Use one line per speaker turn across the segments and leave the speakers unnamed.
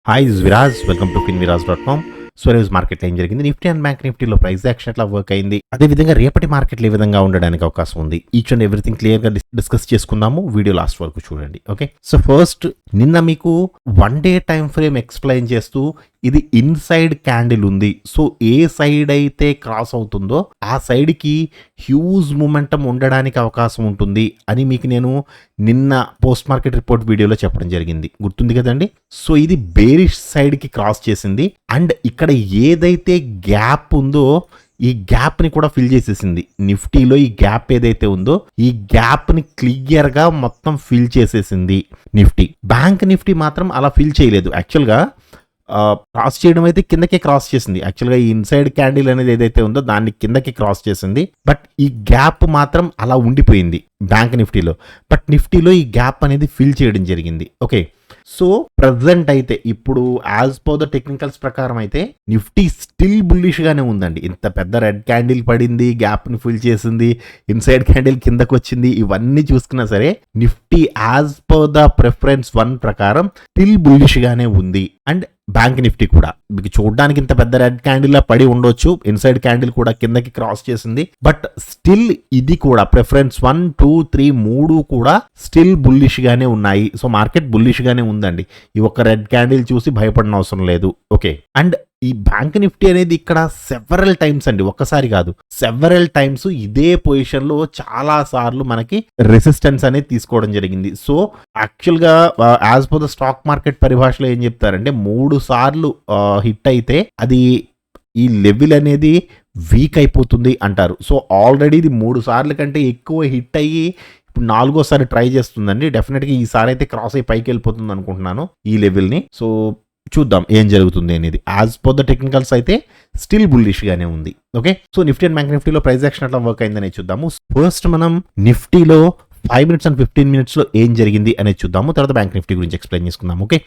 Hi this Viraj welcome to finviraz.com. So రోజు మార్కెట్లో ఏం జరిగింది, నిఫ్టీ అండ్ బ్యాంక్ నిఫ్టీలో ప్రైస్ యాక్షన్ ఎట్లా వర్క్ అయింది, అదేవిధంగా రేపటి మార్కెట్లో ఏ విధంగా ఉండడానికి అవకాశం ఉంది, ఈచ్ అండ్ ఎవ్రీథింగ్ క్లియర్గా డిస్కస్ చేసుకుందాము. వీడియో లాస్ట్ వరకు చూడండి. ఓకే, సో ఫస్ట్ నిన్న మీకు 1 డే టైం ఫ్రేమ్ ఎక్స్ప్లెయిన్ చేస్తూ ఇది ఇన్సైడ్ క్యాండిల్ ఉంది, సో ఏ సైడ్ అయితే క్రాస్ అవుతుందో ఆ సైడ్కి హ్యూజ్ మూమెంటం ఉండడానికి అవకాశం ఉంటుంది అని మీకు నేను నిన్న పోస్ట్ మార్కెట్ రిపోర్ట్ వీడియోలో చెప్పడం జరిగింది, గుర్తుంది కదండి. సో ఇది బేరిష్ సైడ్కి క్రాస్ చేసింది అండ్ ఇక్కడ ఏదైతే గ్యాప్ ఉందో ఈ గ్యాప్ ని కూడా ఫిల్ చేసేసింది. నిఫ్టీలో ఈ గ్యాప్ ఏదైతే ఉందో ఈ గ్యాప్ ని క్లియర్ గా మొత్తం ఫిల్ చేసేసింది నిఫ్టీ. బ్యాంక్ నిఫ్టీ మాత్రం అలా ఫిల్ చేయలేదు. యాక్చువల్గా క్రాస్ చేయడం అయితే కిందకే క్రాస్ చేసింది. యాక్చువల్గా ఈ ఇన్సైడ్ క్యాండిల్ అనేది ఏదైతే ఉందో దాన్ని కిందకి క్రాస్ చేసింది, బట్ ఈ గ్యాప్ మాత్రం అలా ఉండిపోయింది బ్యాంక్ నిఫ్టీలో. బట్ నిఫ్టీలో ఈ గ్యాప్ అనేది ఫిల్ చేయడం జరిగింది. ఓకే, సో ప్రజెంట్ అయితే ఇప్పుడు యాజ్ పర్ ద టెక్నికల్స్ ప్రకారం అయితే నిఫ్టీ స్టిల్ బుల్లిష్ గానే ఉందండి. ఇంత పెద్ద రెడ్ క్యాండిల్ పడింది, గ్యాప్ ని ఫిల్ చేసింది, ఇన్సైడ్ క్యాండిల్ కిందకు వచ్చింది, ఇవన్నీ చూసుకున్నా సరే Nifty as per the preference 1 ప్రకారం స్టిల్ బుల్లిష్ గానే ఉంది. అండ్ బ్యాంక్ నిఫ్టీ కూడా మీకు చూడడానికి ఇంత పెద్ద రెడ్ క్యాండిల్ లా పడి ఉండొచ్చు, ఇన్సైడ్ క్యాండిల్ కూడా కిందకి క్రాస్ చేసింది, బట్ స్టిల్ ఇది కూడా ప్రిఫరెన్స్ 1, 2, 3 3 కూడా స్టిల్ బుల్లిష్ గానే ఉన్నాయి. సో మార్కెట్ బుల్లిష్ గానే ఉందండి. ఈ ఒక్క రెడ్ క్యాండిల్ చూసి భయపడిన అవసరం లేదు. ఓకే, అండ్ ఈ బ్యాంక్ నిఫ్టీ అనేది ఇక్కడ సెవరల్ టైమ్స్ అండి, ఒక్కసారి కాదు సెవరల్ టైమ్స్ ఇదే పొజిషన్ లో చాలా సార్లు మనకి రెసిస్టెన్స్ అనేది తీసుకోవడం జరిగింది. సో యాక్చువల్ గా as per the stock market పరిభాషలో ఏం చెప్తారంటే 3 సార్లు హిట్ అయితే అది ఈ లెవెల్ అనేది వీక్ అయిపోతుంది అంటారు. సో ఆల్రెడీ ఇది 3 సార్ల కంటే ఎక్కువ హిట్ అయ్యి ఇప్పుడు 4వ సారి ట్రై చేస్తుందండి. డెఫినెట్గా ఈసారి అయితే క్రాస్ అయ్యి పైకి వెళ్ళిపోతుంది అనుకుంటున్నాను ఈ లెవెల్ని. సో చూద్దాం ఏం జరుగుతుంది అనేది. యాజ్ పర్ ద టెక్నికల్స్ అయితే స్టిల్ బుల్లిష్ గానే ఉంది. Okay, so Nifty and bank నిఫ్టీలో ప్రైస్ యాక్షన్ ఎట్లా వర్క్ అయిందని చూద్దాము. ఫస్ట్ మనం నిఫ్టీలో 5 minutes and 15 minutes లో ఏం జరిగింది అనేది చూద్దాము, తర్వాత బ్యాంక్ నిఫ్టీ గురించి ఎక్స్ప్లెయిన్ చేసుకుందాం. ఓకే,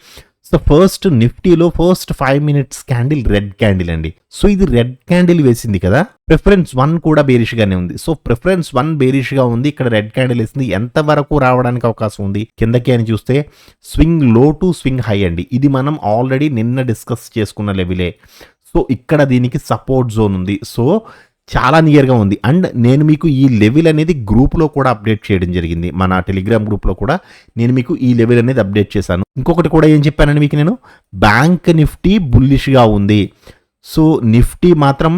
సో ఫస్ట్ నిఫ్టీలో first 5 minutes candle red candle అండి. సో ఇది రెడ్ క్యాండిల్ వేసింది కదా, ప్రిఫరెన్స్ 1 కూడా బేరిష్ గానే ఉంది. సో ప్రిఫరెన్స్ 1 బేరిష్ గా ఉంది, ఇక్కడ రెడ్ క్యాండిల్ వేసింది. ఎంత వరకు రావడానికి అవకాశం ఉంది కిందకి అని చూస్తే swing low to swing high అండి. ఇది మనం ఆల్రెడీ నిన్న డిస్కస్ చేసుకున్న లెవెలే. సో ఇక్కడ దీనికి సపోర్ట్ జోన్ ఉంది, సో చాలా నియర్గా ఉంది. అండ్ నేను మీకు ఈ లెవెల్ అనేది గ్రూప్లో కూడా అప్డేట్ చేయడం జరిగింది, మన టెలిగ్రామ్ గ్రూప్లో కూడా నేను మీకు ఈ లెవెల్ అనేది అప్డేట్ చేశాను. ఇంకొకటి కూడా ఏం చెప్పానండి మీకు నేను, బ్యాంక్ నిఫ్టీ బుల్లిష్గా ఉంది, సో నిఫ్టీ మాత్రం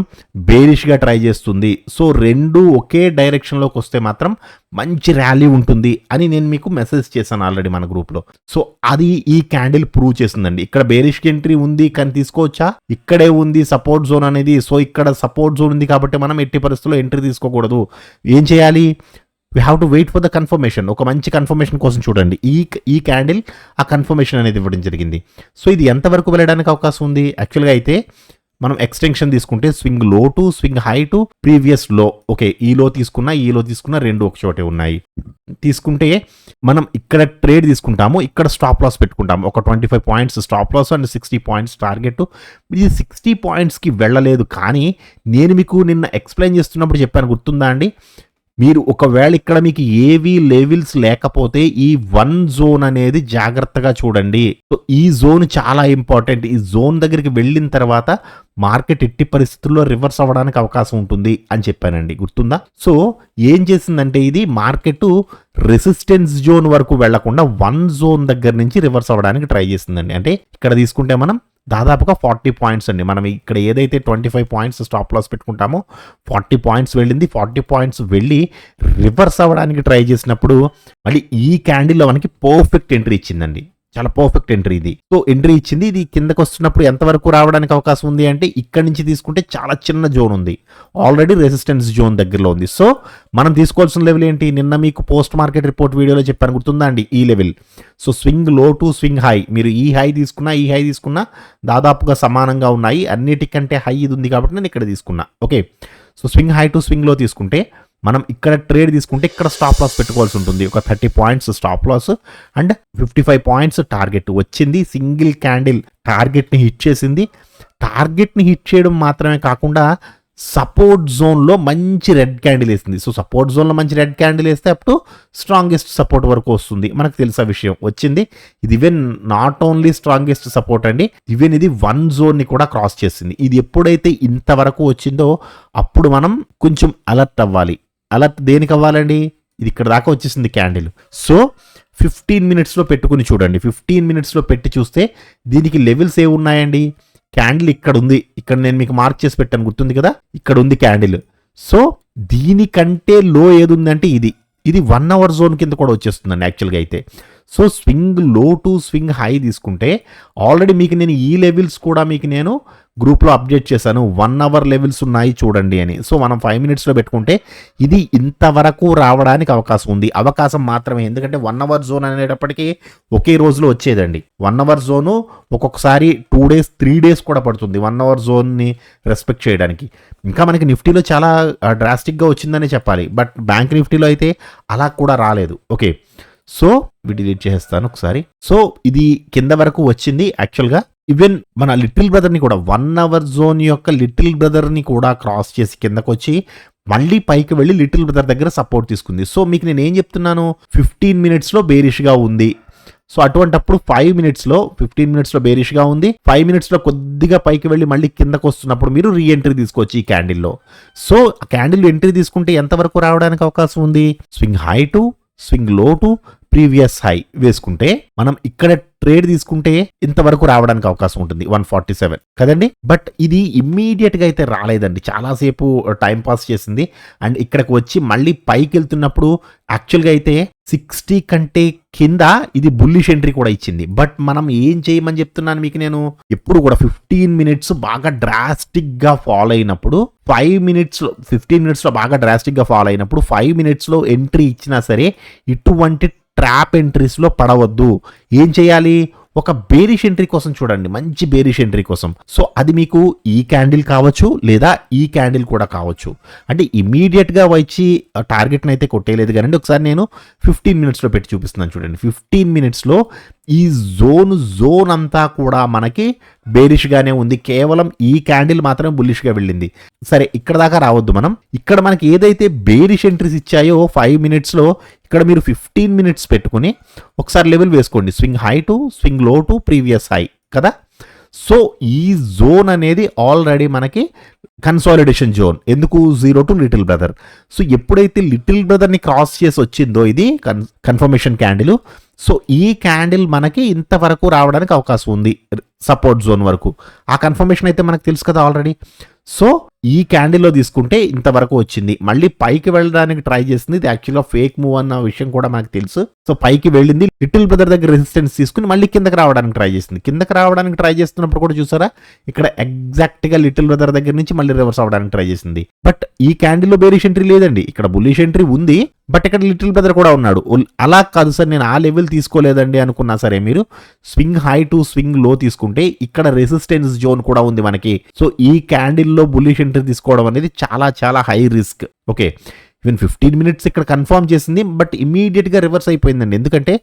బేరిష్గా ట్రై చేస్తుంది. సో రెండు ఒకే డైరెక్షన్లోకి వస్తే మాత్రం మంచి ర్యాలీ ఉంటుంది అని నేను మీకు మెసేజ్ చేశాను ఆల్రెడీ మన గ్రూప్లో. సో అది ఈ క్యాండిల్ ప్రూవ్ చేసిందండి. ఇక్కడ బేరిష్ ఎంట్రీ ఉంది కానీ తీసుకోవచ్చా, ఇక్కడే ఉంది సపోర్ట్ జోన్ అనేది. సో ఇక్కడ సపోర్ట్ జోన్ ఉంది కాబట్టి మనం ఎట్టి పరిస్థితుల్లో ఎంట్రీ తీసుకోకూడదు. ఏం చేయాలి, we have to wait for the confirmation. ఒక మంచి కన్ఫర్మేషన్ కోసం చూడండి. ఈ క్యాండిల్ ఆ కన్ఫర్మేషన్ అనేది ఇవ్వడం జరిగింది. సో ఇది ఎంతవరకు వెళ్ళడానికి అవకాశం ఉంది, యాక్చువల్గా అయితే మనం ఎక్స్టెన్షన్ తీసుకుంటే swing low to swing high to previous లో. ఓకే, ఈ లో తీసుకున్న రెండు ఒక చోటే ఉన్నాయి. తీసుకుంటే మనం ఇక్కడ ట్రేడ్ తీసుకుంటాము, ఇక్కడ స్టాప్ లాస్ పెట్టుకుంటాము. ఒక 25 points stop loss and 60 points target. ఇది 60 pointsకి వెళ్ళలేదు, కానీ నేను మీకు నిన్న ఎక్స్ప్లెయిన్ చేస్తున్నప్పుడు చెప్పాను, గుర్తుందా అండి. మీరు ఒకవేళ ఇక్కడ మీకు ఏవి లెవెల్స్ లేకపోతే ఈ 1 జోన్ అనేది జాగ్రత్తగా చూడండి. సో ఈ జోన్ చాలా ఇంపార్టెంట్. ఈ జోన్ దగ్గరికి వెళ్ళిన తర్వాత మార్కెట్ ఎట్టి పరిస్థితుల్లో రివర్స్ అవ్వడానికి అవకాశం ఉంటుంది అని చెప్పానండి, గుర్తుందా. సో ఏం చేసిందంటే ఇది మార్కెట్ రెసిస్టెన్స్ జోన్ వరకు వెళ్లకుండా 1 జోన్ దగ్గర నుంచి రివర్స్ అవ్వడానికి ట్రై చేసిందండి. అంటే ఇక్కడ తీసుకుంటే మనం దాదాపుగా 40 points అండి. మనం ఇక్కడ ఏదైతే 25 points స్టాప్ లాస్ పెట్టుకుంటామో 40 points వెళ్ళింది. 40 points వెళ్ళి రివర్స్ అవ్వడానికి ట్రై చేసినప్పుడు మళ్ళీ ఈ క్యాండిల్లో మనకి పర్ఫెక్ట్ ఎంట్రీ ఇచ్చిందండి. చాలా పర్ఫెక్ట్ ఎంట్రీ ఇది. సో ఎంట్రీ ఇచ్చింది. ఇది కిందకు వస్తున్నప్పుడు ఎంతవరకు రావడానికి అవకాశం ఉంది అంటే ఇక్కడ నుంచి తీసుకుంటే చాలా చిన్న జోన్ ఉంది, ఆల్రెడీ రెసిస్టెన్స్ జోన్ దగ్గరలో ఉంది. సో మనం తీసుకోవాల్సిన లెవెల్ ఏంటి, నిన్న మీకు పోస్ట్ మార్కెట్ రిపోర్ట్ వీడియోలో చెప్పాను, గుర్తుందా అండి, ఈ level. So swing low to swing high, మీరు ఈ హై తీసుకున్నా దాదాపుగా సమానంగా ఉన్నాయి. అన్నిటికంటే హై ఇది ఉంది కాబట్టి నేను ఇక్కడ తీసుకున్నా. Okay, so swing high to swing లో తీసుకుంటే మనం ఇక్కడ ట్రేడ్ తీసుకుంటే ఇక్కడ స్టాప్ లాస్ పెట్టుకోవాల్సి ఉంటుంది. ఒక 30 points stop loss and 55 points target వచ్చింది. సింగిల్ క్యాండిల్ టార్గెట్ని హిట్ చేసింది. టార్గెట్ని హిట్ చేయడం మాత్రమే కాకుండా సపోర్ట్ జోన్లో మంచి రెడ్ క్యాండిల్ వేసింది. సో సపోర్ట్ జోన్లో మంచి రెడ్ క్యాండిల్ వేస్తే అప్ టు స్ట్రాంగెస్ట్ సపోర్ట్ వరకు వస్తుంది. మనకు తెలుసా విషయం వచ్చింది. ఇది even not only strongest support అండి, ఈవెన్ ఇది 1 జోన్ని కూడా క్రాస్ చేసింది. ఇది ఎప్పుడైతే ఇంతవరకు వచ్చిందో అప్పుడు మనం కొంచెం అలర్ట్ అవ్వాలి. అలర్ట్ దేనికి అవ్వాలండి? ఇది ఇక్కడ దాకా వచ్చేసింది క్యాండిల్. సో 15 మినిట్స్లో పెట్టుకుని చూడండి. 15 మినిట్స్లో పెట్టి చూస్తే దీనికి లెవెల్స్ ఏ ఉన్నాయండి? క్యాండిల్ ఇక్కడ ఉంది, ఇక్కడ నేను మీకు మార్క్ చేసి పెట్టాను, గుర్తుంది కదా, ఇక్కడ ఉంది క్యాండిల్. సో దీనికంటే లో ఏది ఉందంటే ఇది 1 అవర్ జోన్ కింద కూడా వచ్చేస్తుందండి యాక్చువల్గా అయితే. So swing low to swing high తీసుకుంటే ఆల్రెడీ మీకు నేను ఈ లెవెల్స్ కూడా మీకు నేను గ్రూప్లో అప్డేట్ చేశాను. 1 అవర్ లెవెల్స్ ఉన్నాయి చూడండి అని. సో మనం 5 మినిట్స్లో పెట్టుకుంటే ఇది ఇంతవరకు రావడానికి అవకాశం ఉంది. అవకాశం మాత్రమే, ఎందుకంటే 1 అవర్ జోన్ అనేటప్పటికీ ఒకే రోజులో వచ్చేదండి. 1 అవర్ జోను ఒక్కొక్కసారి 2 డేస్ 3 డేస్ కూడా పడుతుంది 1 అవర్ జోన్ని రెస్పెక్ట్ చేయడానికి. ఇంకా మనకి నిఫ్టీలో చాలా డ్రాస్టిక్గా వచ్చిందనే చెప్పాలి, బట్ బ్యాంక్ నిఫ్టీలో అయితే అలా కూడా రాలేదు. ఓకే, సో డిలీట్ చేసేస్తాను ఒకసారి. సో ఇది కింద వరకు వచ్చింది యాక్చువల్గా. ఈవెన్ మన లిటిల్ బ్రదర్ని కూడా 1 అవర్ జోన్ యొక్క లిటిల్ బ్రదర్ని కూడా క్రాస్ చేసి కిందకు వచ్చి మళ్ళీ పైకి వెళ్ళి లిటిల్ బ్రదర్ దగ్గర సపోర్ట్ తీసుకుంది. సో మీకు నేను ఏం చెప్తున్నాను, 15 మినిట్స్లో బేరిష్గా ఉంది. సో అటువంటప్పుడు 5 మినిట్స్లో 15 మినిట్స్లో బేరిష్గా ఉంది, 5 మినిట్స్లో కొద్దిగా పైకి వెళ్ళి మళ్ళీ కిందకు వస్తున్నప్పుడు మీరు రీఎంట్రీ తీసుకోవచ్చు ఈ క్యాండిల్లో. సో క్యాండిల్ ఎంట్రీ తీసుకుంటే ఎంతవరకు రావడానికి అవకాశం ఉంది? Swing high to swing low to previous high వేసుకుంటే మనం ఇక్కడ ట్రేడ్ తీసుకుంటే ఇంతవరకు రావడానికి అవకాశం ఉంటుంది 147 కదండి. బట్ ఇది ఇమ్మీడియట్ గా అయితే రాలేదండి, చాలాసేపు టైం పాస్ చేసింది. అండ్ ఇక్కడికి వచ్చి మళ్ళీ పైకి వెళ్తున్నప్పుడు యాక్చువల్గా అయితే 60 కంటే కింద ఇది బుల్లిష్ ఎంట్రీ కూడా ఇచ్చింది. బట్ మనం ఏం చేయమని చెప్తున్నాను మీకు నేను, ఎప్పుడు కూడా 15 మినిట్స్ బాగా డ్రాస్టిక్ గా ఫాలో అయినప్పుడు 15 మినిట్స్లో బాగా డ్రాస్టిక్ గా ఫాలో అయినప్పుడు 5 మినిట్స్లో ఎంట్రీ ఇచ్చినా సరే ఇటువంటి ట్రాప్ ఎంట్రీస్లో పడవద్దు. ఏం చేయాలి? ఒక బేరిష్ ఎంట్రీ కోసం చూడండి, మంచి బేరిష్ ఎంట్రీ కోసం. సో అది మీకు ఈ క్యాండిల్ కావచ్చు లేదా ఈ క్యాండిల్ కూడా కావచ్చు. అంటే ఇమీడియట్గా వచ్చి టార్గెట్ని అయితే కొట్టేయలేదు కానీ ఒకసారి నేను 15 మినిట్స్లో పెట్టి చూపిస్తున్నాను చూడండి. 15 మినిట్స్లో ఈ జోన్ అంతా కూడా మనకి బేరిష్గానే ఉంది, కేవలం ఈ క్యాండిల్ మాత్రమే బుల్లిష్గా వెళ్ళింది. సరే, ఇక్కడ దాకా రావద్దు మనం. ఇక్కడ మనకి ఏదైతే బేరిష్ ఎంట్రీస్ ఇచ్చాయో 5 మినిట్స్లో ఇక్కడ మీరు 15 మినిట్స్ పెట్టుకుని ఒకసారి లెవెల్ వేసుకోండి, swing high to swing low to previous high కదా. సో ఈ జోన్ అనేది ఆల్రెడీ మనకి కన్సాలిడేషన్ జోన్. ఎందుకు? 0 టు లిటిల్ బ్రదర్. సో ఎప్పుడైతే లిటిల్ బ్రదర్ని క్రాస్ చేసి వచ్చిందో ఇది కన్ఫర్మేషన్ క్యాండిల్. సో ఈ క్యాండిల్ మనకి ఇంతవరకు రావడానికి అవకాశం ఉంది, సపోర్ట్ జోన్ వరకు. ఆ కన్ఫర్మేషన్ అయితే మనకు తెలుసు కదా ఆల్రెడీ. సో ఈ క్యాండిల్లో తీసుకుంటే ఇంతవరకు వచ్చింది, మళ్ళీ పైకి వెళ్ళడానికి ట్రై చేసింది. ఇది యాక్చువల్గా ఫేక్ మూవ్ అన్న విషయం కూడా మనకు తెలుసు. సో పైకి వెళ్ళింది, లిటిల్ బ్రదర్ దగ్గర రెసిస్టెన్స్ తీసుకుని మళ్ళీ కిందకి రావడానికి ట్రై చేసింది. కిందకి రావడానికి ట్రై చేస్తున్నప్పుడు కూడా చూసారా, ఇక్కడ ఎగ్జాక్ట్గా లిటిల్ బ్రదర్ దగ్గర నుంచి మళ్ళీ రివర్స్ అవ్వడానికి ట్రై చేసింది. బట్ ఈ క్యాండిల్లో బేరిష్ ఎంట్రీ లేదండి, ఇక్కడ బుల్లిష్ ఎంట్రీ ఉంది. బట్ ఇక్కడ లిటిల్ బ్రదర్ కూడా ఉన్నాడు. అలా కాదు సార్, నేను ఆ లెవెల్ తీసుకోలేదండి అనుకున్నా సరే మీరు స్వింగ్ హై టు స్వింగ్ లో తీసుకుంటే ఇక్కడ రెసిస్టెన్స్ జోన్ కూడా ఉంది మనకి. సో ఈ క్యాండిల్లో బుల్లిష్ ఎంట్రీ తీసుకోవడం అనేది చాలా చాలా high risk. Okay, even 15 minutes ఇక్కడ కన్ఫర్మ్ చేసింది, బట్ ఇమీడియట్గా రివర్స్ అయిపోయిందండి, ఎందుకంటే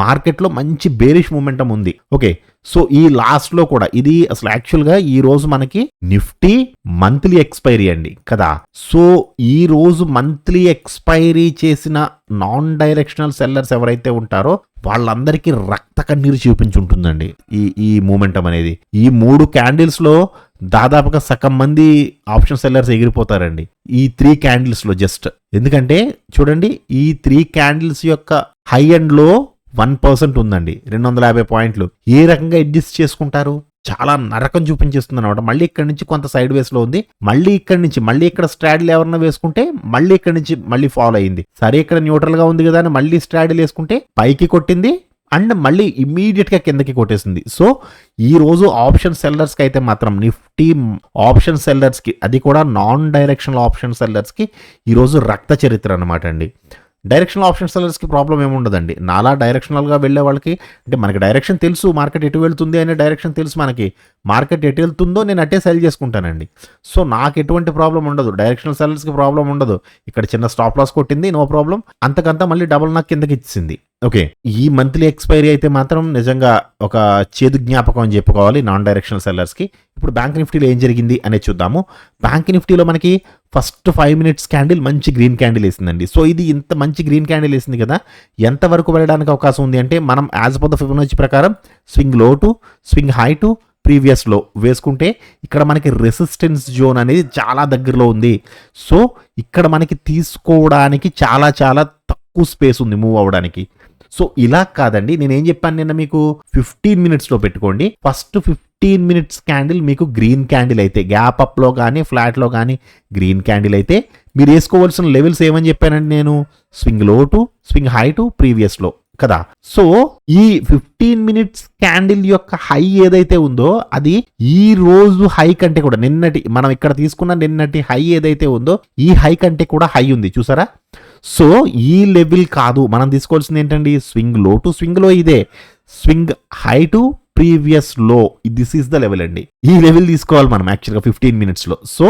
మార్కెట్లో మంచి బేరిష్ మూమెంటం ఉంది. ఓకే, సో ఈ లాస్ట్లో కూడా ఇది అసలు యాక్చువల్గా ఈ రోజు మనకి నిఫ్టీ మంత్లీ ఎక్స్పైరీ అండి కదా. సో ఈ రోజు మంత్లీ ఎక్స్పైరీ చేసిన నాన్ డైరెక్షనల్ సెల్లర్స్ ఎవరైతే ఉంటారో వాళ్ళందరికీ రక్త కన్నీరు చూపించుంటుందండి ఈ మూమెంటం అనేది. ఈ 3 క్యాండిల్స్ లో దాదాపుగా సగం మంది ఆప్షన్ సెల్లర్స్ ఎగిరిపోతారండి ఈ 3 క్యాండిల్స్ లో జస్ట్. ఎందుకంటే చూడండి, ఈ 3 క్యాండిల్స్ యొక్క హై ఎండ్ లో 1% ఉందండి, 250 పాయింట్లు. ఏ రకంగా అడ్జస్ట్ చేసుకుంటారు? చాలా నరకం చూపించేస్తుంది అనమాట. మళ్ళీ ఇక్కడ నుంచి కొంత సైడ్ వేస్ లో ఉంది, మళ్ళీ ఇక్కడ నుంచి మళ్ళీ ఇక్కడ స్ట్రాడిల్ ఎవరన్నా వేసుకుంటే మళ్ళీ ఇక్కడ నుంచి మళ్ళీ ఫాలో అయింది. సరే, ఇక్కడ న్యూట్రల్ గా ఉంది కదా అని మళ్ళీ స్ట్రాడిల్ వేసుకుంటే పైకి కొట్టింది అండ్ మళ్ళీ ఇమ్మీడియట్ గా కిందకి కొట్టేసింది. సో ఈ రోజు ఆప్షన్ సెల్లర్స్ కి అయితే మాత్రం నిఫ్టీ ఆప్షన్ సెల్లర్స్ కి, అది కూడా నాన్ డైరెక్షనల్ ఆప్షన్ సెల్లర్స్ కి ఈ రోజు రక్త చరిత్ర అనమాట అండి. డైరెక్షనల్ ఆప్షన్ సెల్లర్స్కి ప్రాబ్లం ఏముండదండి. నాలా డైరెక్షనల్గా వెళ్ళే వాళ్ళకి, అంటే మనకి డైరెక్షన్ తెలుసు, మార్కెట్ ఎటు వెళ్తుంది అనే డైరెక్షన్ తెలుసు మనకి. మార్కెట్ ఎటు వెళ్తుందో నేను అట్టే సెల్ చేసుకుంటానండి. సో నాకు ఎటువంటి ప్రాబ్లం ఉండదు, డైరెక్షనల్ సెల్లర్స్కి ప్రాబ్లం ఉండదు. ఇక్కడ చిన్న స్టాప్ లాస్ కొట్టింది, నో ప్రాబ్లం, అంతకంతా మళ్ళీ డబుల్ నాకు కిందకి ఇచ్చింది. ఓకే. ఈ మంత్లీ ఎక్స్‌పైరీ అయితే మాత్రం నిజంగా ఒక చేదు జ్ఞాపకం అని చెప్పుకోవాలి నాన్ డైరెక్షనల్ సెల్లర్స్‌కి. ఇప్పుడు బ్యాంక్ నిఫ్టీలో ఏం జరిగింది అనేది చూద్దాము. బ్యాంక్ నిఫ్టీలో మనకి ఫస్ట్ 5 మినిట్స్ క్యాండిల్ మంచి గ్రీన్ క్యాండిల్ ఏసిందండి. సో, ఇది ఇంత మంచి గ్రీన్ క్యాండిల్ ఏసింది కదా! ఎంత వరకు వెళ్ళడానికి అవకాశం ఉంది అంటే మనం యాజ్ పర్ ద ఫిబొనాచి ప్రకారం swing low to, swing high to, previous లో వేసుకుంటే ఇక్కడ మనకి రెసిస్టెన్స్ జోన్ అనేది చాలా దగ్గరలో ఉంది. సో, ఇక్కడ మనకి తీసుకోవడానికి చాలా చాలా తక్కువ స్పేస్ ఉంది మూవ్ అవ్వడానికి. సో, ఇలా కాదండి. నేనేం చెప్పాను నిన్న మీకు 15 మినిట్స్‌లో పెట్టుకోండి. ఫస్ట్ 15 మినిట్స్ క్యాండిల్ మీకు గ్రీన్ క్యాండిల్ అయితే గ్యాప్ అప్‌లో గానీ, ఫ్లాట్‌లో గానీ గ్రీన్ క్యాండిల్ అయితే మీరు ఏసుకోవాల్సిన లెవెల్స్ ఏమని చెప్పానండి నేను? Swing low to, swing high to, previous లో కదా! సో, ఈ 15 మినిట్స్ క్యాండిల్ యొక్క హై ఏదైతే ఉందో అది ఈ రోజు హై కంటే కూడా మనం ఇక్కడ తీసుకున్న నిన్నటి హై ఏదైతే ఉందో ఈ హై కంటే కూడా హై ఉంది చూసారా? సో, ఈ లెవెల్ కాదు మనం తీసుకోవాల్సింది ఏంటండి? స్వింగ్ లో టు స్వింగ్ లో ఇదే. స్వింగ్ హై టు ప్రీవియస్ లో దిస్ ఈస్ ద లెవెల్ అండి. ఈ లెవెల్ తీసుకోవాలి మనం యాక్చువల్గా 15 మినిట్స్లో. సో,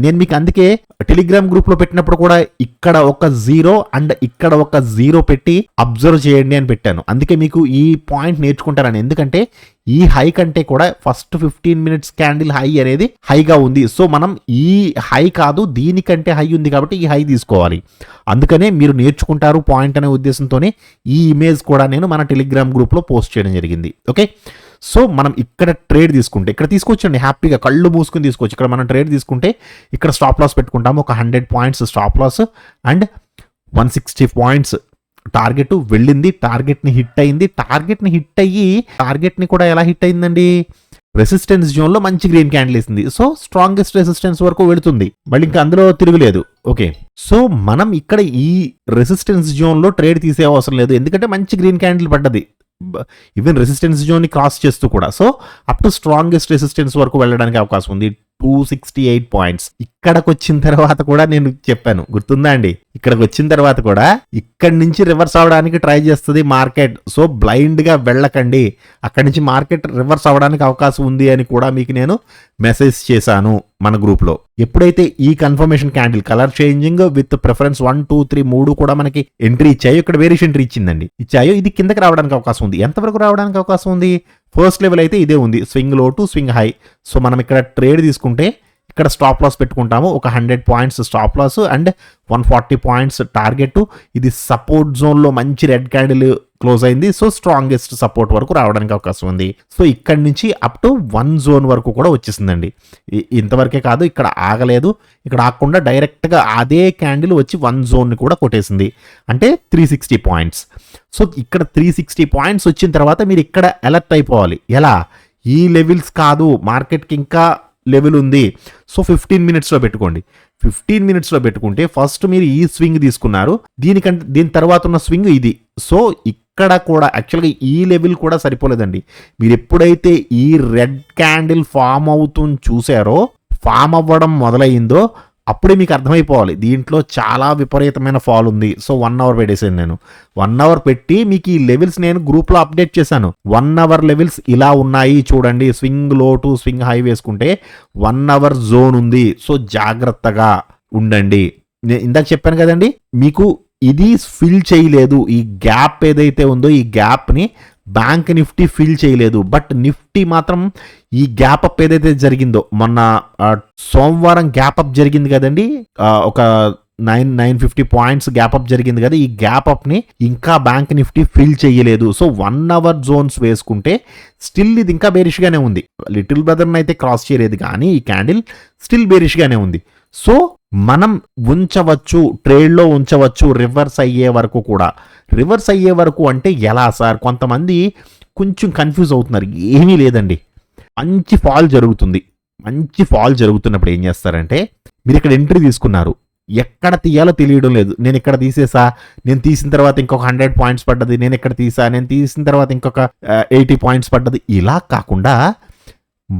నేను మీకు అందుకే టెలిగ్రామ్ గ్రూప్ లో పెట్టినప్పుడు కూడా ఇక్కడ ఒక 0 అండ్ ఇక్కడ ఒక 0 పెట్టి అబ్జర్వ్ చేయండి అని పెట్టాను. అందుకే మీకు ఈ పాయింట్ నేర్చుకుంటారని. ఎందుకంటే ఈ హై కంటే కూడా ఫస్ట్ 15 మినిట్స్ క్యాండిల్ హై అనేది హైగా ఉంది. సో, మనం ఈ హై కాదు దీనికంటే హై ఉంది కాబట్టి ఈ హై తీసుకోవాలి. అందుకనే మీరు నేర్చుకుంటారు పాయింట్ అనే ఉద్దేశంతోనే ఈ ఇమేజ్ కూడా నేను మన టెలిగ్రామ్ గ్రూప్ లో పోస్ట్ చేయడం జరిగింది. ఓకే. సో, మనం ఇక్కడ ట్రేడ్ తీసుకుంటే ఇక్కడ తీసుకోవచ్చండి హ్యాపీగా కళ్ళు మూసుకుని తీసుకోవచ్చు. ఇక్కడ మనం ట్రేడ్ తీసుకుంటే ఇక్కడ స్టాప్ లాస్ పెట్టుకుంటాము. ఒక 100 points stop loss and 160 points target వెళ్ళింది. టార్గెట్ని హిట్ అయింది. టార్గెట్ని కూడా ఎలా హిట్ అయిందండి? రెసిస్టెన్స్ జోన్లో మంచి గ్రీన్ క్యాండిల్ వేసింది. సో, స్ట్రాంగెస్ట్ రెసిస్టెన్స్ వరకు వెళుతుంది. మళ్ళీ ఇంకా అందులో తిరుగులేదు. ఓకే. సో, మనం ఇక్కడ ఈ రెసిస్టెన్స్ జోన్లో ట్రేడ్ తీసే అవసరం లేదు. ఎందుకంటే మంచి గ్రీన్ క్యాండిల్ పడ్డది. ఈవెన్ రెసిస్టెన్స్ జోన్ ని క్రాస్ చేస్తూ కూడా. So, up to strongest resistance వరకు వెళ్ళడానికి అవకాశం ఉంది. 268 పాయింట్స్. ఇక్కడికి వచ్చిన తర్వాత కూడా నేను చెప్పాను గుర్తుందా అండి? ఇక్కడికి వచ్చిన తర్వాత కూడా ఇక్కడి నుంచి రివర్స్ అవడానికి ట్రై చేస్తుంది మార్కెట్. సో, బ్లైండ్ గా వెళ్ళకండి. అక్కడి నుంచి మార్కెట్ రివర్స్ అవడానికి అవకాశం ఉంది అని కూడా మీకు నేను మెసేజ్ చేశాను మన గ్రూప్ లో. ఎప్పుడైతే ఈ confirmation candle colour changing with preference 1, 2, 3 3 కూడా మనకి ఎంట్రీ ఇచ్చాయో, ఇక్కడ వేరియేషన్ ఎంట్రీ ఇచ్చాయో ఇది కిందకి రావడానికి అవకాశం ఉంది. ఎంతవరకు రావడానికి అవకాశం ఉంది? ఫస్ట్ లెవెల్ అయితే ఇదే ఉంది, swing low to swing high. So, మనం ఇక్కడ ట్రేడ్ తీసుకుంటే ఇక్కడ స్టాప్ లాస్ పెట్టుకుంటాము. ఒక 100 points stop loss and 140 points target. ఇది సపోర్ట్ జోన్ లో మంచి రెడ్ క్యాండిల్ క్లోజ్ అయింది. సో, స్ట్రాంగెస్ట్ సపోర్ట్ వరకు రావడానికి అవకాశం ఉంది. సో, ఇక్కడి నుంచి అప్ టు 1 జోన్ వరకు కూడా వచ్చేసిందండి. ఇంతవరకే కాదు, ఇక్కడ ఆగలేదు. ఇక్కడ ఆగకుండా డైరెక్ట్గా అదే క్యాండిల్ వచ్చి 1 జోన్ ని కూడా కొట్టేసింది. అంటే 360 పాయింట్స్. సో, ఇక్కడ 360 పాయింట్స్ వచ్చిన తర్వాత మీరు ఇక్కడ అలర్ట్ అయిపోవాలి. ఎలా? ఈ లెవెల్స్ కాదు, మార్కెట్కి ఇంకా లెవెల్ ఉంది. సో, 15 మినిట్స్లో పెట్టుకోండి. 15 మినిట్స్లో పెట్టుకుంటే ఫస్ట్ మీరు ఈ స్వింగ్ తీసుకున్నారు. దీని తర్వాత ఉన్న స్వింగ్ ఇది. సో, ఇక్కడ కూడా యాక్చువల్గా ఈ లెవెల్ కూడా సరిపోలేదండి. మీరు ఎప్పుడైతే ఈ రెడ్ క్యాండిల్ ఫామ్ అవుతుంది చూసారో, ఫామ్ అవ్వడం మొదలయ్యిందో అప్పుడే మీకు అర్థమైపోవాలి దీంట్లో చాలా విపరీతమైన ఫాల్ ఉంది. సో, 1 అవర్ పెట్టేసాను నేను. 1 అవర్ పెట్టి మీకు ఈ లెవెల్స్ నేను గ్రూప్లో అప్డేట్ చేశాను. 1 అవర్ లెవెల్స్ ఇలా ఉన్నాయి చూడండి. Swing low to swing high వేసుకుంటే 1 అవర్ జోన్ ఉంది. సో, జాగ్రత్తగా ఉండండి. నేను ఇందాక చెప్పాను కదండి, మీకు ఇది ఫిల్ చేయలేదు. ఈ గ్యాప్ ఏదైతే ఉందో ఈ గ్యాప్ని బ్యాంక్ నిఫ్టీ ఫిల్ చేయలేదు. బట్ నిఫ్టీ మాత్రం ఈ గ్యాప్ అప్ ఏదైతే జరిగిందో, మొన్న సోమవారం గ్యాప్ అప్ జరిగింది కదండి, ఒక 950 పాయింట్స్ గ్యాప్ అప్ జరిగింది కదా. ఈ గ్యాప్ అప్ ని ఇంకా బ్యాంక్ నిఫ్టీ ఫిల్ చేయలేదు. సో, 1 అవర్ జోన్స్ వేసుకుంటే స్టిల్ ఇది ఇంకా బేరిష్ గానే ఉంది. లిటిల్ బ్రదర్ అయితే క్రాస్ చేయలేదు కానీ ఈ క్యాండిల్ స్టిల్ బేరిష్ గానే ఉంది. సో, మనం ఉంచవచ్చు, ట్రేడ్లో ఉంచవచ్చు రివర్స్ అయ్యే వరకు కూడా. రివర్స్ అయ్యే వరకు అంటే ఎలా సార్? కొంతమంది కొంచెం కన్ఫ్యూజ్ అవుతున్నారు. ఏమీ లేదండి, మంచి ఫాల్ జరుగుతుంది. మంచి ఫాల్ జరుగుతున్నప్పుడు ఏం చేస్తారంటే, మీరు ఇక్కడ ఎంట్రీ తీసుకున్నారు, ఎక్కడ తీయాలో తెలియడం లేదు. నేను ఇక్కడ తీసేసా, నేను తీసిన తర్వాత ఇంకొక 100 పాయింట్స్ పడ్డది, నేను ఇక్కడ తీసా, నేను తీసిన తర్వాత ఇంకొక 80 పాయింట్స్ పడ్డది. ఇలా కాకుండా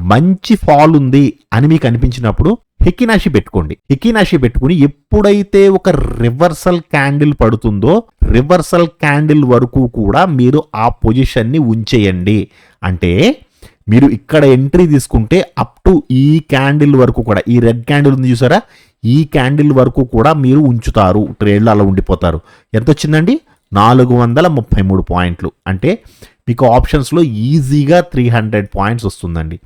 మంచి ఫాల్ ఉంది అని మీకు అనిపించినప్పుడు హెకినాషి పెట్టుకోండి. హెకినాషి పెట్టుకుని ఎప్పుడైతే ఒక రివర్సల్ క్యాండిల్ పడుతుందో రివర్సల్ క్యాండిల్ వరకు కూడా మీరు ఆ పొజిషన్ని ఉంచేయండి. అంటే మీరు ఇక్కడ ఎంట్రీ తీసుకుంటే అప్ టు ఈ క్యాండిల్ వరకు కూడా, ఈ రెడ్ క్యాండిల్ ఉంది చూసారా, ఈ క్యాండిల్ వరకు కూడా మీరు ఉంచుతారు. ట్రేడ్లో అలా ఉండిపోతారు. ఎంత వచ్చిందండి? 433 పాయింట్లు. అంటే మీకు ఆప్షన్స్లో ఈజీగా 300 పాయింట్స్ వస్తుందండి.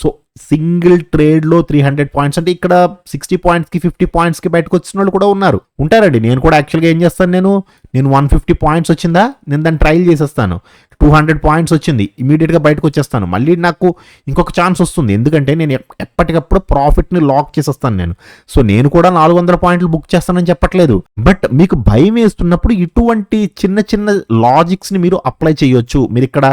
సో సింగిల్ ట్రేడ్లో 300 పాయింట్స్ అంటే ఇక్కడ 60 పాయింట్స్కి 50 పాయింట్స్కి బయటకు వచ్చిన వాళ్ళు కూడా ఉంటారండి. నేను కూడా యాక్చువల్గా ఏం చేస్తాను, నేను 150 పాయింట్స్ వచ్చిందా నేను దాన్ని ట్రయల్ చేసేస్తాను. 200 పాయింట్స్ వచ్చింది, ఇమీడియట్గా బయటకు వచ్చేస్తాను. మళ్ళీ నాకు ఇంకొక ఛాన్స్ వస్తుంది, ఎందుకంటే నేను ఎప్పటికప్పుడు ప్రాఫిట్ని లాక్ చేసేస్తాను నేను. సో నేను కూడా 400 పాయింట్లు బుక్ చేస్తానని చెప్పట్లేదు, బట్ మీకు భయం వేస్తున్నప్పుడు ఇటువంటి చిన్న చిన్న లాజిక్స్ని మీరు అప్లై చేయొచ్చు. మీరు ఇక్కడ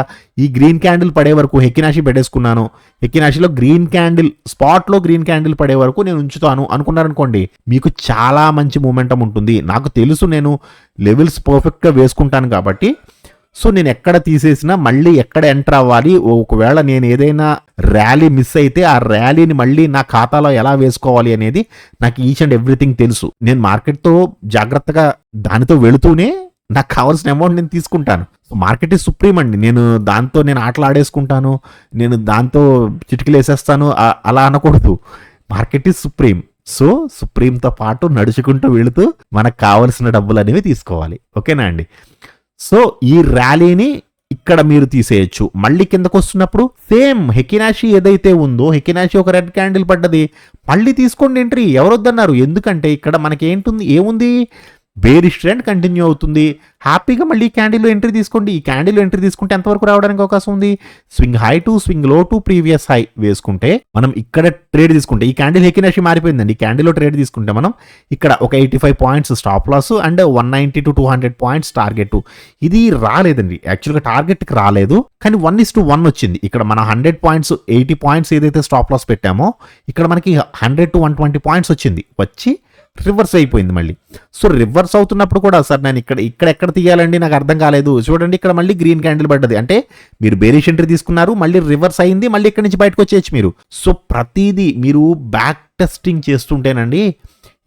ఈ గ్రీన్ క్యాండిల్ పడే వరకు హెకినాషి పెట్టేసుకున్నాను, హెకినాషిలో గ్రీన్ క్యాండిల్ స్పాట్లో గ్రీన్ క్యాండిల్ పడే వరకు నేను ఉంచుతాను అనుకున్నారనుకోండి, మీకు చాలా మంచి మూమెంటం ఉంటుంది. నాకు తెలుసు, నేను లెవెల్స్ పర్ఫెక్ట్గా వేసుకుంటాను కాబట్టి. సో నేను ఎక్కడ తీసేసినా మళ్ళీ ఎక్కడ ఎంటర్ అవ్వాలి, ఒకవేళ నేను ఏదైనా ర్యాలీ మిస్ అయితే ఆ ర్యాలీని మళ్ళీ నా ఖాతాలో ఎలా వేసుకోవాలి అనేది నాకు ఈచ్ అండ్ ఎవ్రీథింగ్ తెలుసు. నేను మార్కెట్తో జాగ్రత్తగా దానితో వెళుతూనే నాకు కావాల్సిన అమౌంట్ నేను తీసుకుంటాను. సో మార్కెట్ ఈజ్ సుప్రీం అండి. దాంతో నేను ఆటలు ఆడేసుకుంటాను, నేను దాంతో చిటికలు వేసేస్తాను అలా అనకూడదు. Market is supreme. సో సుప్రీంతో పాటు నడుచుకుంటూ వెళుతూ మనకు కావలసిన డబ్బులు అనేవి తీసుకోవాలి. ఓకేనా అండి? సో ఈ ర్యాలీని ఇక్కడ మీరు తీసేయచ్చు. మళ్ళీ కిందకు వస్తున్నప్పుడు సేమ్ హెకినాషి ఏదైతే ఉందో, హెకినాషి ఒక రెడ్ క్యాండిల్ పడ్డది, మళ్ళీ తీసుకోండి ఎంట్రీ. ఎవరొద్దన్నారు? ఎందుకంటే ఇక్కడ మనకి ఏముంది, బేరిష్ ట్రెండ్ కంటిన్యూ అవుతుంది. హ్యాపీగా మళ్ళీ క్యాండిల్లో ఎంట్రీ తీసుకోండి. ఈ క్యాండిల్లో ఎంట్రీ తీసుకుంటే ఎంతవరకు రావడానికి అవకాశం ఉంది? Swing high to swing low to previous high వేసుకుంటే మనం ఇక్కడ ట్రేడ్ తీసుకుంటే, ఈ క్యాండిల్ హెకినాషి మారిపోయిందండి. ఈ క్యాండిల్లో ట్రేడ్ తీసుకుంటే మనం ఇక్కడ ఒక 85 points stop loss and 190 to 200 points target. ఇది రాలేదండి, యాక్చువల్గా టార్గెట్కి రాలేదు, కానీ 1:1 వచ్చింది. ఇక్కడ మన 100 పాయింట్స్ 80 పాయింట్స్ ఏదైతే స్టాప్ లాస్ పెట్టామో ఇక్కడ మనకి 100 to 120 పాయింట్స్ వచ్చింది, వచ్చి రివర్స్ అయిపోయింది మళ్ళీ. సో రివర్స్ అవుతున్నప్పుడు కూడా సార్ నేను ఎక్కడ తీయాలండి, నాకు అర్థం కాలేదు. చూడండి, ఇక్కడ మళ్ళీ గ్రీన్ క్యాండిల్ పడ్డది, అంటే మీరు బేరిష్ ఎంట్రీ తీసుకున్నారు, మళ్ళీ రివర్స్ అయింది, మళ్ళీ ఇక్కడ నుంచి బయటకు వచ్చేయచ్చు మీరు. సో ప్రతిదీ మీరు బ్యాక్ టెస్టింగ్ చేస్తుంటేనండి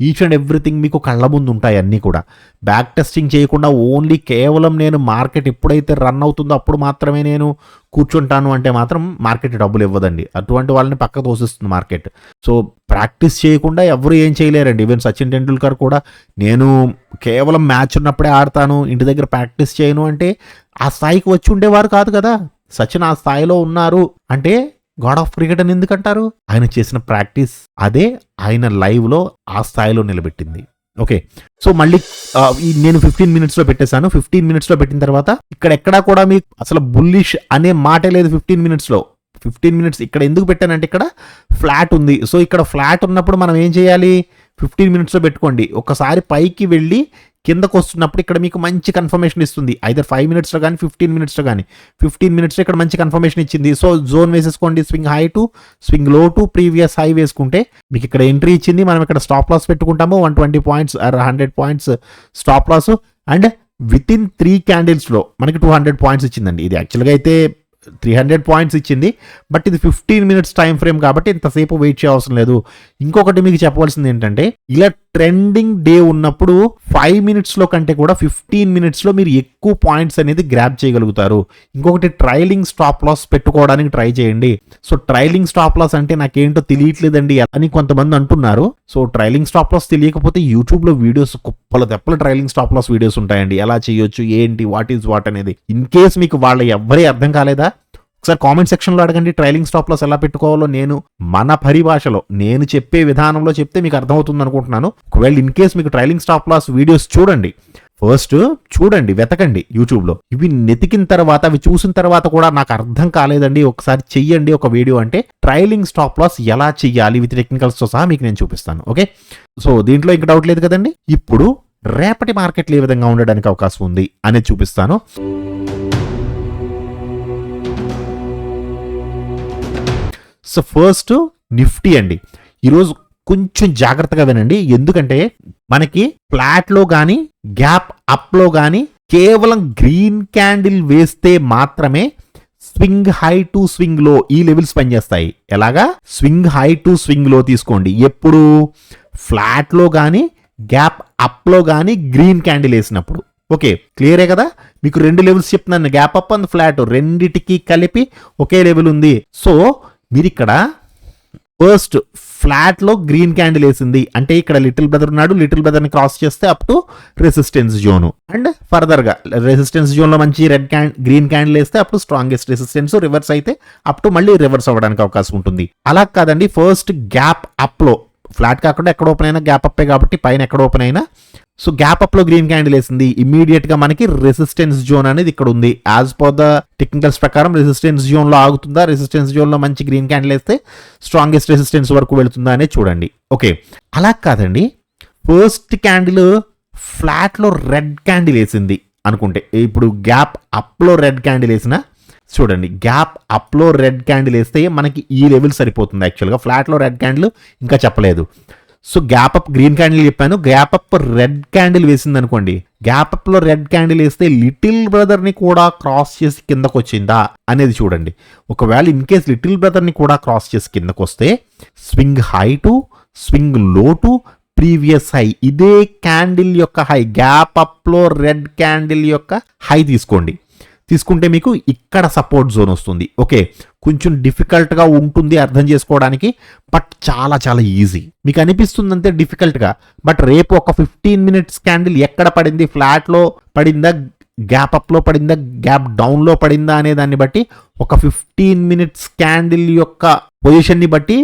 ఈచ్ అండ్ ఎవ్రీథింగ్ మీకు కళ్ళ ముందు ఉంటాయి అన్నీ కూడా. బ్యాక్ టెస్టింగ్ చేయకుండా ఓన్లీ కేవలం నేను మార్కెట్ ఎప్పుడైతే రన్ అవుతుందో అప్పుడు మాత్రమే నేను కూర్చుంటాను అంటే మాత్రం మార్కెట్ డబ్బులు ఇవ్వదండి. అటువంటి వాళ్ళని పక్క తోసిస్తుంది మార్కెట్. సో ప్రాక్టీస్ చేయకుండా ఎవరు ఏం చేయలేరండి. ఈవెన్ సచిన్ టెండూల్కర్ కూడా నేను కేవలం మ్యాచ్ ఉన్నప్పుడే ఆడతాను, ఇంటి దగ్గర ప్రాక్టీస్ చేయను అంటే ఆ స్థాయికి వచ్చి ఉండేవారు కాదు కదా. సచిన్ ఆ స్థాయిలో ఉన్నారు అంటే గాడ్ ఆఫ్ క్రికెట్ అని ఎందుకంటారు? ఆయన చేసిన ప్రాక్టీస్ అదే ఆయన లైవ్లో ఆ స్థాయిలో నిలబెట్టింది. ఓకే, సో మళ్ళీ నేను 15 మినిట్స్లో పెట్టేశాను. 15 మినిట్స్లో పెట్టిన తర్వాత ఇక్కడ ఎక్కడా కూడా మీకు అసలు బుల్లిష్ అనే మాటే లేదు. 15 మినిట్స్ ఇక్కడ ఎందుకు పెట్టానంటే ఇక్కడ ఫ్లాట్ ఉంది. సో ఇక్కడ ఫ్లాట్ ఉన్నప్పుడు మనం ఏం చేయాలి? 15 మినిట్స్లో పెట్టుకోండి. ఒకసారి పైకి వెళ్ళి కిందకు వస్తున్నప్పుడు ఇక్కడ మీకు మంచి కన్ఫర్మేషన్ ఇస్తుంది, ఐదర్ 5 మినిట్స్లో కానీ 15 మినిట్స్లో కానీ. 15 మినిట్స్లో ఇక్కడ మంచి కన్ఫర్మేషన్ ఇచ్చింది. సో జోన్ వేసేసుకోండి, swing high to swing low to previous high వేసుకుంటే మీకు ఇక్కడ ఎంట్రీ ఇచ్చింది. మనం ఇక్కడ స్టాప్ లాస్ పెట్టుకుంటాము, 120 points 100 points stop loss, and within 3 క్యాండిల్స్లో మనకి 200 పాయింట్స్ ఇచ్చిందండి. ఇది యాక్చువల్గా అయితే 300 పాయింట్స్ ఇచ్చింది, బట్ ఇది 15 మినిట్స్ టైం ఫ్రేమ్ కాబట్టి ఇంతసేపు వెయిట్ చేయవసరం లేదు. ఇంకొకటి మీకు చెప్పవలసింది ఏంటంటే, ఇలా ట్రెండింగ్ డే ఉన్నప్పుడు 5 మినిట్స్లో కంటే కూడా 15 మినిట్స్లో మీరు ఎక్కువ పాయింట్స్ అనేది గ్రాబ్ చేయగలుగుతారు. ఇంకొకటి ట్రైలింగ్ స్టాప్ లాస్ పెట్టుకోవడానికి ట్రై చేయండి. సో ట్రైలింగ్ స్టాప్ లాస్ అంటే నాకేంటో తెలియట్లేదండి అని కొంతమంది అంటున్నారు. సో ట్రైలింగ్ స్టాప్ లాస్ తెలియకపోతే యూట్యూబ్లో వీడియోస్ కుప్పల తెప్పల ట్రైలింగ్ స్టాప్ లాస్ వీడియోస్ ఉంటాయండి. ఎలా చేయొచ్చు, ఏంటి, వాట్ ఈజ్ వాట్ అనేది. ఇన్ కేస్ మీకు వాళ్ళ ఎవ్వరే అర్థం కాలేదా, ఒకసారి కామెంట్ సెక్షన్లో అడగండి. ట్రైలింగ్ స్టాప్ లాస్ ఎలా పెట్టుకోవాలో నేను మన పరిభాషలో నేను చెప్పే విధానంలో చెప్తే మీకు అర్థమవుతుంది అనుకుంటున్నాను. ఒకవేళ ఇన్ కేస్ మీకు ట్రైలింగ్ స్టాప్ లాస్ వీడియోస్ చూడండి, ఫస్ట్ చూడండి, వెతకండి యూట్యూబ్లో. ఇవి నెతికిన తర్వాత, అవి చూసిన తర్వాత కూడా నాకు అర్థం కాలేదండి, ఒకసారి చెయ్యండి ఒక వీడియో అంటే ట్రైలింగ్ స్టాప్ లాస్ ఎలా చెయ్యాలి విత్ టెక్నికల్స్తో సహా మీకు నేను చూపిస్తాను. ఓకే, సో దీంట్లో ఇంకా డౌట్ లేదు కదండి. ఇప్పుడు రేపటి మార్కెట్లు ఏ విధంగా ఉండడానికి అవకాశం ఉంది అనేది చూపిస్తాను. సో ఫస్ట్ నిఫ్టీ అండి. ఈరోజు కొంచెం జాగ్రత్తగా వినండి, ఎందుకంటే మనకి ఫ్లాట్లో కానీ గ్యాప్ అప్లో కానీ కేవలం గ్రీన్ క్యాండిల్ వేస్తే మాత్రమే స్వింగ్ హై టు స్వింగ్ లో ఈ లెవెల్స్ పనిచేస్తాయి. ఎలాగా? స్వింగ్ హై టు స్వింగ్ లో తీసుకోండి. ఎప్పుడు? ఫ్లాట్లో కానీ గ్యాప్ అప్లో కానీ గ్రీన్ క్యాండిల్ వేసినప్పుడు. ఓకే, క్లియరే కదా? మీకు 2 లెవెల్స్ చెప్తున్నాను, గ్యాప్ అప్ అండ్ ఫ్లాట్ రెండిటికి కలిపి ఒకే లెవెల్ ఉంది. సో మీరు ఇక్కడ ఫస్ట్ ఫ్లాట్ లో గ్రీన్ క్యాండిల్ వేసింది అంటే ఇక్కడ లిటిల్ బ్రదర్ ఉన్నాడు, లిటిల్ బ్రదర్ ని క్రాస్ చేస్తే up to resistance zone, and further గా రెసిస్టెన్స్ జోన్ లో మంచి గ్రీన్ క్యాండిల్ వేస్తే up to strongest resistance, reverse అయితే అప్ టు మళ్ళీ రివర్స్ అవ్వడానికి అవకాశం ఉంటుంది. అలా కాదండి, ఫస్ట్ గ్యాప్ అప్ లో, ఫ్లాట్ కాకుండా ఎక్కడ ఓపెన్ అయినా గ్యాప్ అప్పే కాబట్టి పైన ఎక్కడ ఓపెన్ అయినా, సో గ్యాప్ అప్ లో గ్రీన్ క్యాండిల్ వేసింది, ఇమీడియట్ గా మనకి రెసిస్టెన్స్ జోన్ అనేది ఇక్కడ ఉంది. యాజ్ పర్ ద టెక్నికల్స్ ప్రకారం రెసిస్టెన్స్ జోన్ లో ఆగుతుందా, రెసిస్టెన్స్ జోన్ లో మంచి గ్రీన్ క్యాండిల్ వేస్తే స్ట్రాంగెస్ట్ రెసిస్టెన్స్ వరకు వెళుతుందా అనేది చూడండి. ఓకే, అలా కాదండి, ఫస్ట్ క్యాండిల్ ఫ్లాట్ లో రెడ్ క్యాండిల్ వేసింది అనుకుంటే, ఇప్పుడు గ్యాప్ అప్ లో రెడ్ క్యాండిల్ వేసిన, చూడండి గ్యాప్ అప్ లో రెడ్ క్యాండిల్ వేస్తే మనకి ఈ లెవెల్ సరిపోతుంది. యాక్చువల్గా ఫ్లాట్ లో రెడ్ క్యాండిల్ ఇంకా చెప్పలేదు. So gap up green candle చెప్పాను, గ్యాప్ అప్ రెడ్ క్యాండిల్ వేసింది అనుకోండి, గ్యాప్ అప్ లో రెడ్ క్యాండిల్ వేస్తే లిటిల్ బ్రదర్ ని కూడా క్రాస్ చేసి కిందకు వచ్చిందా అనేది చూడండి. ఒకవేళ ఇన్ కేస్ లిటిల్ బ్రదర్ ని కూడా క్రాస్ చేసి కిందకు వస్తే swing high to swing low to previous high, ఇదే క్యాండిల్ యొక్క హై, గ్యాప్ అప్ లో రెడ్ క్యాండిల్ యొక్క హై తీసుకోండి. తీసుకుంటే మీకు ఇక్కడ సపోర్ట్ జోన్ వస్తుంది. ఓకే, కొంచెం డిఫికల్ట్గా ఉంటుంది అర్థం చేసుకోవడానికి, బట్ చాలా చాలా ఈజీ. మీకు అనిపిస్తుంది అంతే డిఫికల్ట్గా, బట్ రేపు ఒక 15 minutes క్యాండిల్ ఎక్కడ పడింది, ఫ్లాట్లో పడిందా, గ్యాప్ అప్లో పడిందా, గ్యాప్ డౌన్లో పడిందా అనే దాన్ని బట్టి, ఒక 15 minutes క్యాండిల్ యొక్క పొజిషన్ని బట్టి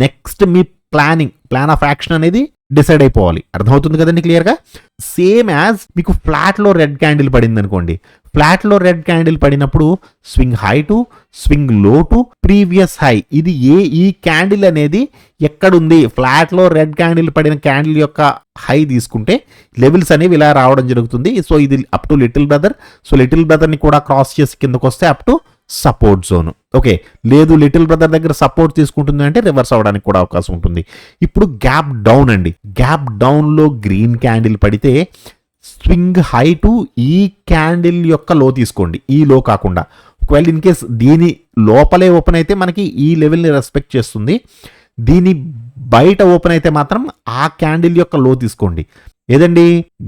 next me plan of action అనేది డిసైడ్ అయిపోవాలి. అర్థమవుతుంది కదండి క్లియర్గా. సేమ్ యాజ్ మీకు ఫ్లాట్లో రెడ్ క్యాండిల్ పడింది అనుకోండి, ఫ్లాట్లో రెడ్ క్యాండిల్ పడినప్పుడు swing high to swing low to previous high, ఇది ఈ క్యాండిల్ అనేది ఎక్కడుంది, ఫ్లాట్లో రెడ్ క్యాండిల్ పడిన క్యాండిల్ యొక్క హై తీసుకుంటే లెవెల్స్ అనేవి ఇలా రావడం జరుగుతుంది. సో ఇది up to little brother, so little బ్రదర్ని కూడా క్రాస్ చేసి కిందకు వస్తే up to support zone. Okay, లేదు లిటిల్ బ్రదర్ దగ్గర సపోర్ట్ తీసుకుంటుంది అంటే రివర్స్ అవడానికి కూడా అవకాశం ఉంటుంది. ఇప్పుడు గ్యాప్ డౌన్ అండి, గ్యాప్ డౌన్ లో గ్రీన్ క్యాండిల్ పడితే స్వింగ్ హై టు ఈ క్యాండిల్ యొక్క లో తీసుకోండి, ఈ లో కాకుండా. ఒకవేళ ఇన్ కేస్ దీని లోపలే ఓపెన్ అయితే మనకి ఈ లెవెల్ని రెస్పెక్ట్ చేస్తుంది, దీని బయట ఓపెన్ అయితే మాత్రం ఆ క్యాండిల్ యొక్క లో తీసుకోండి. ఏదండి,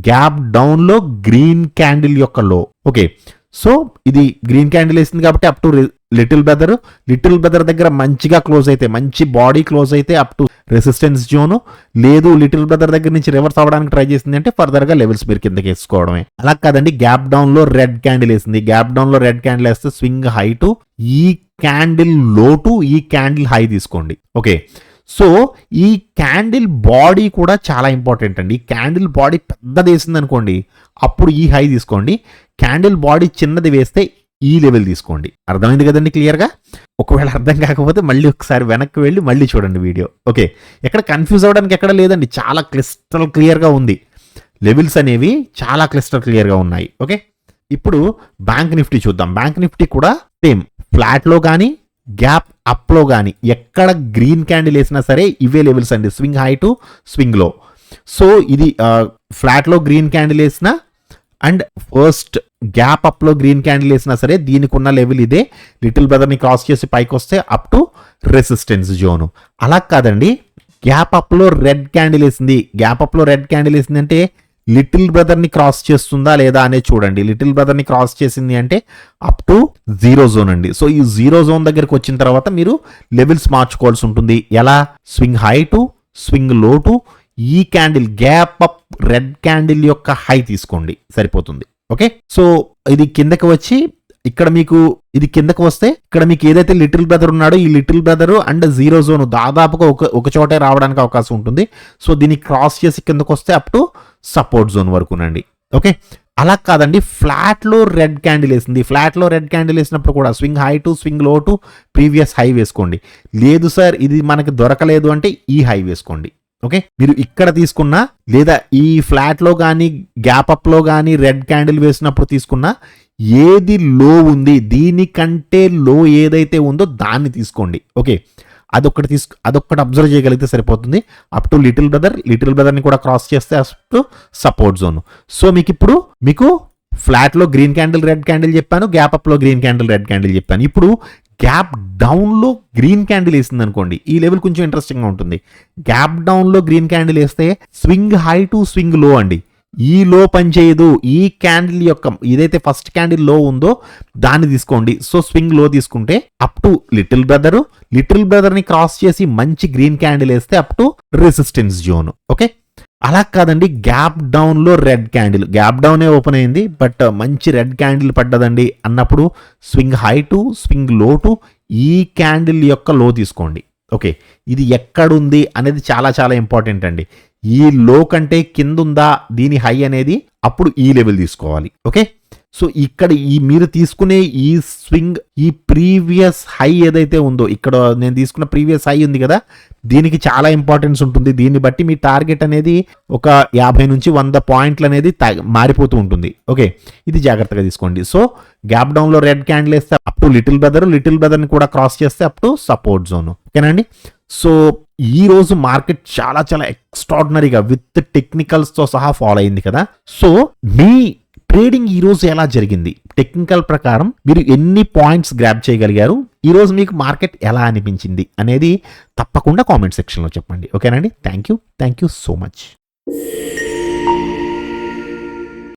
గ్యాప్ డౌన్ లో గ్రీన్ క్యాండిల్ యొక్క లో. ఓకే, సో ఇది గ్రీన్ క్యాండిల్ వేసింది కాబట్టి అప్ టు లిటిల్ బ్రదర్ దగ్గర మంచిగా క్లోజ్ అయితే, మంచి బాడీ క్లోజ్ అయితే అప్ టు రెసిస్టెన్స్ జోను, లేదు లిటిల్ బ్రదర్ దగ్గర నుంచి రివర్స్ అవ్వడానికి ట్రై చేసింది అంటే ఫర్దర్ గా లెవెల్స్ మీరు కిందకి వేసుకోవడమే. అలా కాదండి, గ్యాప్ డౌన్ లో రెడ్ క్యాండిల్ వేసింది, గ్యాప్ డౌన్ లో రెడ్ క్యాండిల్ వేస్తే స్వింగ్ హై టు ఈ క్యాండిల్ లో టు ఈ క్యాండిల్ హై తీసుకోండి. ఓకే, సో ఈ క్యాండిల్ బాడీ కూడా చాలా ఇంపార్టెంట్ అండి. క్యాండిల్ బాడీ పెద్దది వేసింది అనుకోండి, అప్పుడు ఈ హై తీసుకోండి. క్యాండిల్ బాడీ చిన్నది వేస్తే ఈ లెవెల్ తీసుకోండి. అర్థమైంది కదండి క్లియర్గా. ఒకవేళ అర్థం కాకపోతే మళ్ళీ ఒకసారి వెనక్కి వెళ్ళి మళ్ళీ చూడండి వీడియో. ఓకే, ఎక్కడ కన్ఫ్యూజ్ అవ్వడానికి ఎక్కడ లేదండి, చాలా క్లిస్టల్ క్లియర్గా ఉంది. లెవెల్స్ అనేవి చాలా క్లిస్టల్ క్లియర్గా ఉన్నాయి. ఓకే, ఇప్పుడు బ్యాంక్ నిఫ్టీ చూద్దాం. బ్యాంక్ నిఫ్టీ కూడా సేమ్, ఫ్లాట్లో కానీ గ్యాప్ అప్లో కానీ ఎక్కడ గ్రీన్ క్యాండిల్ వేసినా సరే ఇవే లెవెల్స్ అండి, swing high to swing low. So ఇది ఫ్లాట్లో గ్రీన్ క్యాండిల్ వేసిన అండ్ ఫస్ట్ గ్యాప్ అప్లో గ్రీన్ క్యాండిల్ వేసినా సరే దీనికి ఉన్న లెవెల్ ఇదే. లిటిల్ బ్రదర్ని క్రాస్ చేసి పైకి వస్తే అప్ టు రెసిస్టెన్స్ జోను. అలా కాదండి, గ్యాప్ అప్లో రెడ్ క్యాండిల్ వేసింది, గ్యాప్ అప్లో రెడ్ క్యాండిల్ వేసింది అంటే లిటిల్ బ్రదర్ని క్రాస్ చేస్తుందా లేదా అనేది చూడండి. లిటిల్ బ్రదర్ని క్రాస్ చేసింది అంటే అప్ టు జీరో జోన్ అండి. సో ఈ జీరో జోన్ దగ్గరికి వచ్చిన తర్వాత మీరు లెవెల్స్ మార్చుకోవాల్సి ఉంటుంది. ఎలా, swing high to swing low to ఈ candle gap up red candle యొక్క హై తీసుకోండి, సరిపోతుంది. ఓకే, సో ఇది కిందకి వచ్చి ఇక్కడ మీకు ఇది కిందకి వస్తే ఇక్కడ మీకు ఏదైతే లిటిల్ బ్రదర్ ఉన్నాడో ఈ little brother and zero zone దాదాపుగా ఒక చోటే రావడానికి అవకాశం ఉంటుంది. సో దీన్ని క్రాస్ చేసి కిందకు వస్తే అప్ టు సపోర్ట్ జోన్ వరకునండి. ఓకే, అలా కాదండి, ఫ్లాట్లో రెడ్ క్యాండిల్ వేసింది, ఫ్లాట్లో రెడ్ క్యాండిల్ వేసినప్పుడు కూడా swing high to swing low to previous high వేసుకోండి. లేదు సార్ ఇది మనకి దొరకలేదు అంటే ఈ హై వేసుకోండి. ఓకే, మీరు ఇక్కడ తీసుకున్నా లేదా ఈ ఫ్లాట్లో కానీ గ్యాప్ అప్లో కానీ రెడ్ క్యాండిల్ వేసినప్పుడు తీసుకున్నా ఏది లో ఉంది దీనికంటే లో ఏదైతే ఉందో దాన్ని తీసుకోండి. ఓకే, అదొక్కటి అబ్జర్వ్ చేయగలిగితే సరిపోతుంది. అప్ టు లిటిల్ బ్రదర్ని కూడా క్రాస్ చేస్తే up to support zone. So మీకు ఫ్లాట్లో గ్రీన్ క్యాండిల్ రెడ్ క్యాండిల్ చెప్పాను, గ్యాప్ అప్లో గ్రీన్ క్యాండిల్ రెడ్ క్యాండిల్ చెప్పాను. ఇప్పుడు గ్యాప్ డౌన్లో గ్రీన్ క్యాండిల్ వేసింది అనుకోండి, ఈ లెవెల్ కొంచెం ఇంట్రెస్టింగ్గా ఉంటుంది. గ్యాప్ డౌన్లో గ్రీన్ క్యాండిల్ వేస్తే స్వింగ్ హై టు స్వింగ్ లో అండి, ఈ లో పనిచేయదు, ఈ క్యాండిల్ యొక్క ఏదైతే ఫస్ట్ క్యాండిల్ లో ఉందో దాన్ని తీసుకోండి. సో స్వింగ్ లో తీసుకుంటే అప్ టు లిటిల్ బ్రదర్ ని క్రాస్ చేసి మంచి గ్రీన్ క్యాండిల్ వేస్తే up to resistance zone. Okay, అలా కాదండి, గ్యాప్ డౌన్ లో రెడ్ క్యాండిల్, గ్యాప్ డౌనే ఓపెన్ అయింది బట్ మంచి రెడ్ క్యాండిల్ పడ్డదండి అన్నప్పుడు swing high to swing low to ఈ క్యాండిల్ యొక్క లో తీసుకోండి. ఓకే, ఇది ఎక్కడుంది అనేది చాలా చాలా ఇంపార్టెంట్ అండి. ఈ లో కంటే కింద ఉందా దీని హై అనేది, అప్పుడు ఈ లెవెల్ తీసుకోవాలి. ఓకే, సో ఇక్కడ ఈ మీరు తీసుకునే ఈ స్వింగ్ ఈ ప్రీవియస్ హై ఏదైతే ఉందో, ఇక్కడ నేను తీసుకున్న ప్రీవియస్ హై ఉంది కదా, దీనికి చాలా ఇంపార్టెన్స్ ఉంటుంది. దీన్ని బట్టి మీ టార్గెట్ అనేది ఒక 50 నుంచి 100 పాయింట్లు అనేది మారిపోతూ ఉంటుంది. ఓకే, ఇది జాగ్రత్తగా తీసుకోండి. సో గ్యాప్ డౌన్ లో రెడ్ క్యాండిల్ వేస్తే అప్ టు లిటిల్ బ్రదర్ ని కూడా క్రాస్ చేస్తే అప్ టు సపోర్ట్ జోన్. ఓకేనండి, సో ఈ రోజు మార్కెట్ చాలా చాలా ఎక్స్ట్రాడినరీగా విత్ టెక్నికల్స్ తో సహా ఫాలో అయింది కదా. సో మీ ట్రేడింగ్ ఈ రోజు ఎలా జరిగింది, టెక్నికల్ ప్రకారం మీరు ఎన్ని పాయింట్స్ గ్రాబ్ చేయగలిగారు, ఈ రోజు మీకు మార్కెట్ ఎలా అనిపించింది అనేది తప్పకుండా కామెంట్ సెక్షన్లో చెప్పండి. ఓకేనండి, థ్యాంక్ యూ సో మచ్.